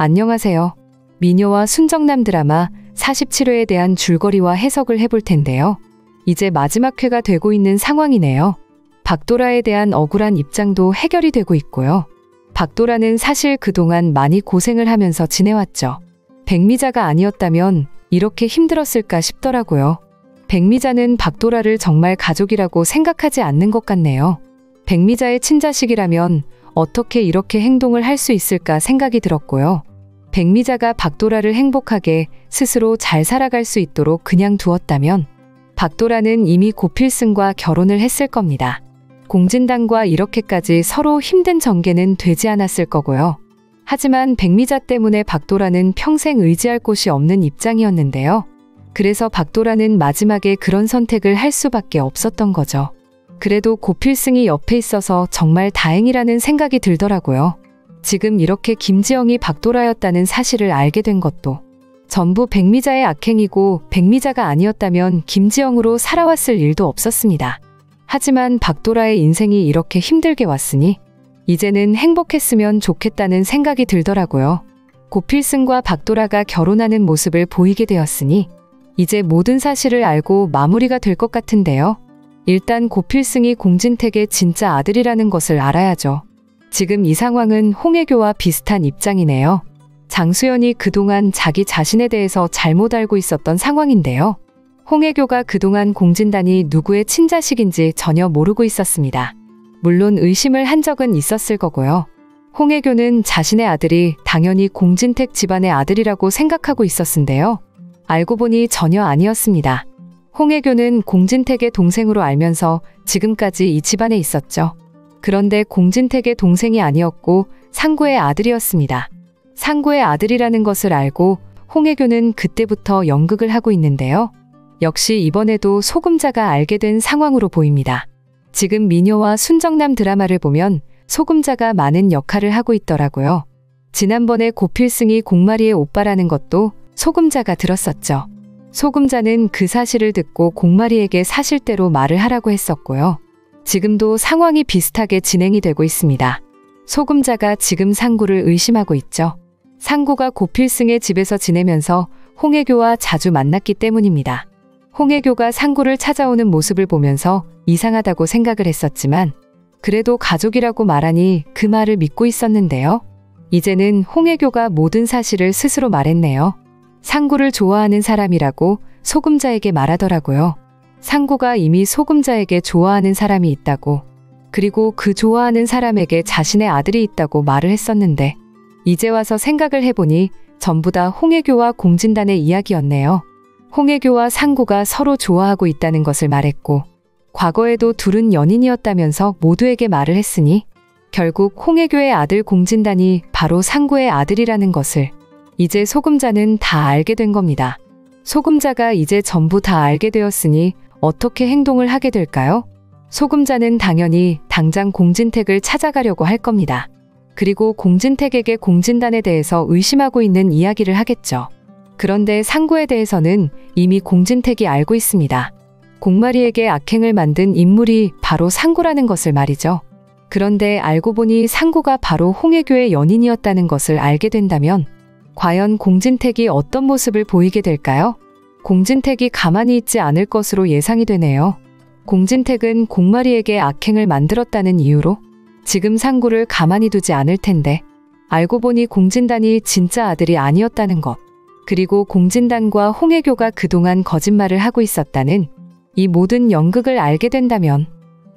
안녕하세요. 미녀와 순정남 드라마 47회에 대한 줄거리와 해석을 해볼 텐데요. 이제 마지막 회가 되고 있는 상황이네요. 박도라에 대한 억울한 입장도 해결이 되고 있고요. 박도라는 사실 그동안 많이 고생을 하면서 지내왔죠. 백미자가 아니었다면 이렇게 힘들었을까 싶더라고요. 백미자는 박도라를 정말 가족이라고 생각하지 않는 것 같네요. 백미자의 친자식이라면 어떻게 이렇게 행동을 할 수 있을까 생각이 들었고요. 백미자가 박도라를 행복하게 스스로 잘 살아갈 수 있도록 그냥 두었다면 박도라는 이미 고필승과 결혼을 했을 겁니다. 공진단과 이렇게까지 서로 힘든 전개는 되지 않았을 거고요. 하지만 백미자 때문에 박도라는 평생 의지할 곳이 없는 입장이었는데요. 그래서 박도라는 마지막에 그런 선택을 할 수밖에 없었던 거죠. 그래도 고필승이 옆에 있어서 정말 다행이라는 생각이 들더라고요. 지금 이렇게 김지영이 박도라였다는 사실을 알게 된 것도 전부 백미자의 악행이고 백미자가 아니었다면 김지영으로 살아왔을 일도 없었습니다. 하지만 박도라의 인생이 이렇게 힘들게 왔으니 이제는 행복했으면 좋겠다는 생각이 들더라고요. 고필승과 박도라가 결혼하는 모습을 보이게 되었으니 이제 모든 사실을 알고 마무리가 될 것 같은데요. 일단 고필승이 공진택의 진짜 아들이라는 것을 알아야죠. 지금 이 상황은 홍혜교와 비슷한 입장이네요. 장수연이 그동안 자기 자신에 대해서 잘못 알고 있었던 상황인데요. 홍혜교가 그동안 공진단이 누구의 친자식인지 전혀 모르고 있었습니다. 물론 의심을 한 적은 있었을 거고요. 홍혜교는 자신의 아들이 당연히 공진택 집안의 아들이라고 생각하고 있었는데요. 알고 보니 전혀 아니었습니다. 홍혜교는 공진택의 동생으로 알면서 지금까지 이 집안에 있었죠. 그런데 공진택의 동생이 아니었고 상구의 아들이었습니다. 상구의 아들이라는 것을 알고 홍혜교는 그때부터 연극을 하고 있는데요. 역시 이번에도 소금자가 알게 된 상황으로 보입니다. 지금 미녀와 순정남 드라마를 보면 소금자가 많은 역할을 하고 있더라고요. 지난번에 고필승이 공마리의 오빠라는 것도 소금자가 들었었죠. 소금자는 그 사실을 듣고 공마리에게 사실대로 말을 하라고 했었고요. 지금도 상황이 비슷하게 진행이 되고 있습니다. 소금자가 지금 상구를 의심하고 있죠. 상구가 고필승의 집에서 지내면서 홍혜교와 자주 만났기 때문입니다. 홍혜교가 상구를 찾아오는 모습을 보면서 이상하다고 생각을 했었지만 그래도 가족이라고 말하니 그 말을 믿고 있었는데요. 이제는 홍혜교가 모든 사실을 스스로 말했네요. 상구를 좋아하는 사람이라고 소금자에게 말하더라고요. 상구가 이미 소금자에게 좋아하는 사람이 있다고, 그리고 그 좋아하는 사람에게 자신의 아들이 있다고 말을 했었는데 이제 와서 생각을 해보니 전부 다 홍혜교와 공진단의 이야기였네요. 홍혜교와 상구가 서로 좋아하고 있다는 것을 말했고 과거에도 둘은 연인이었다면서 모두에게 말을 했으니 결국 홍혜교의 아들 공진단이 바로 상구의 아들이라는 것을 이제 소금자는 다 알게 된 겁니다. 소금자가 이제 전부 다 알게 되었으니 어떻게 행동을 하게 될까요? 소금자는 당연히 당장 공진택을 찾아가려고 할 겁니다. 그리고 공진택에게 공진단에 대해서 의심하고 있는 이야기를 하겠죠. 그런데 상구에 대해서는 이미 공진택이 알고 있습니다. 공마리에게 악행을 만든 인물이 바로 상구라는 것을 말이죠. 그런데 알고 보니 상구가 바로 홍혜교의 연인이었다는 것을 알게 된다면 과연 공진택이 어떤 모습을 보이게 될까요? 공진택이 가만히 있지 않을 것으로 예상이 되네요. 공진택은 공마리에게 악행을 만들었다는 이유로 지금 상구를 가만히 두지 않을 텐데 알고 보니 공진단이 진짜 아들이 아니었다는 것, 그리고 공진단과 홍혜교가 그동안 거짓말을 하고 있었다는 이 모든 연극을 알게 된다면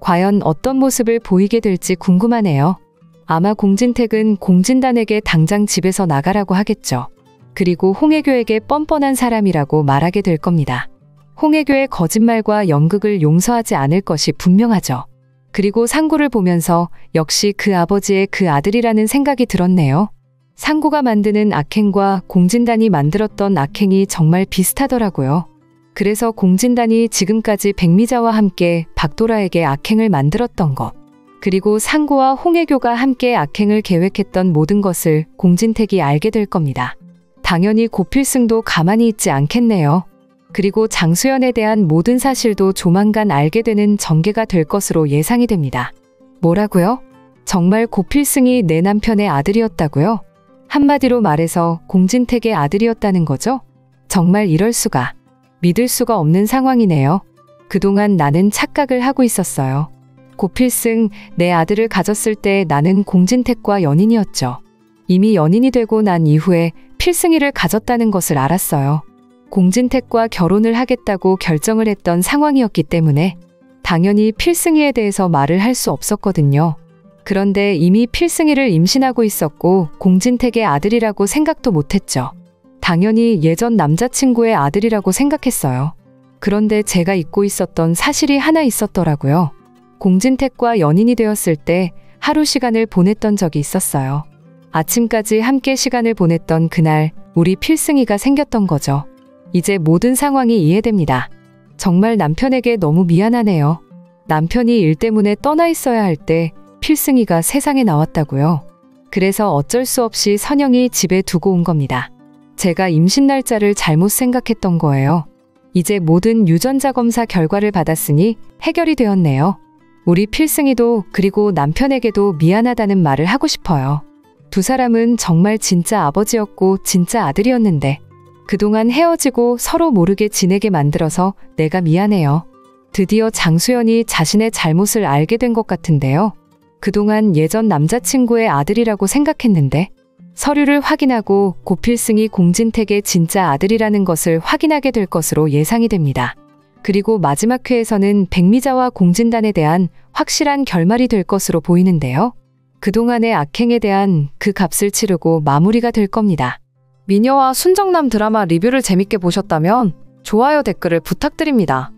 과연 어떤 모습을 보이게 될지 궁금하네요. 아마 공진택은 공진단에게 당장 집에서 나가라고 하겠죠. 그리고 홍혜교에게 뻔뻔한 사람이라고 말하게 될 겁니다. 홍혜교의 거짓말과 연극을 용서하지 않을 것이 분명하죠. 그리고 상구를 보면서 역시 그 아버지의 그 아들이라는 생각이 들었네요. 상구가 만드는 악행과 공진단이 만들었던 악행이 정말 비슷하더라고요. 그래서 공진단이 지금까지 백미자와 함께 박도라에게 악행을 만들었던 것, 그리고 상구와 홍혜교가 함께 악행을 계획했던 모든 것을 공진택이 알게 될 겁니다. 당연히 고필승도 가만히 있지 않겠네요. 그리고 장수연에 대한 모든 사실도 조만간 알게 되는 전개가 될 것으로 예상이 됩니다. 뭐라고요? 정말 고필승이 내 남편의 아들이었다고요? 한마디로 말해서 공진택의 아들이었다는 거죠? 정말 이럴 수가. 믿을 수가 없는 상황이네요. 그동안 나는 착각을 하고 있었어요. 고필승, 내 아들을 가졌을 때 나는 공진택과 연인이었죠. 이미 연인이 되고 난 이후에 필승이를 가졌다는 것을 알았어요. 공진택과 결혼을 하겠다고 결정을 했던 상황이었기 때문에 당연히 필승이에 대해서 말을 할 수 없었거든요. 그런데 이미 필승이를 임신하고 있었고 공진택의 아들이라고 생각도 못했죠. 당연히 예전 남자친구의 아들이라고 생각했어요. 그런데 제가 잊고 있었던 사실이 하나 있었더라고요. 공진택과 연인이 되었을 때 하루 시간을 보냈던 적이 있었어요. 아침까지 함께 시간을 보냈던 그날 우리 필승이가 생겼던 거죠. 이제 모든 상황이 이해됩니다. 정말 남편에게 너무 미안하네요. 남편이 일 때문에 떠나 있어야 할 때 필승이가 세상에 나왔다고요. 그래서 어쩔 수 없이 선영이 집에 두고 온 겁니다. 제가 임신 날짜를 잘못 생각했던 거예요. 이제 모든 유전자 검사 결과를 받았으니 해결이 되었네요. 우리 필승이도 그리고 남편에게도 미안하다는 말을 하고 싶어요. 두 사람은 정말 진짜 아버지였고 진짜 아들이었는데 그동안 헤어지고 서로 모르게 지내게 만들어서 내가 미안해요. 드디어 장수연이 자신의 잘못을 알게 된 것 같은데요. 그동안 예전 남자친구의 아들이라고 생각했는데 서류를 확인하고 고필승이 공진택의 진짜 아들이라는 것을 확인하게 될 것으로 예상이 됩니다. 그리고 마지막 회에서는 백미자와 공진단에 대한 확실한 결말이 될 것으로 보이는데요. 그동안의 악행에 대한 그 값을 치르고 마무리가 될 겁니다. 미녀와 순정남 드라마 리뷰를 재밌게 보셨다면 좋아요 댓글을 부탁드립니다.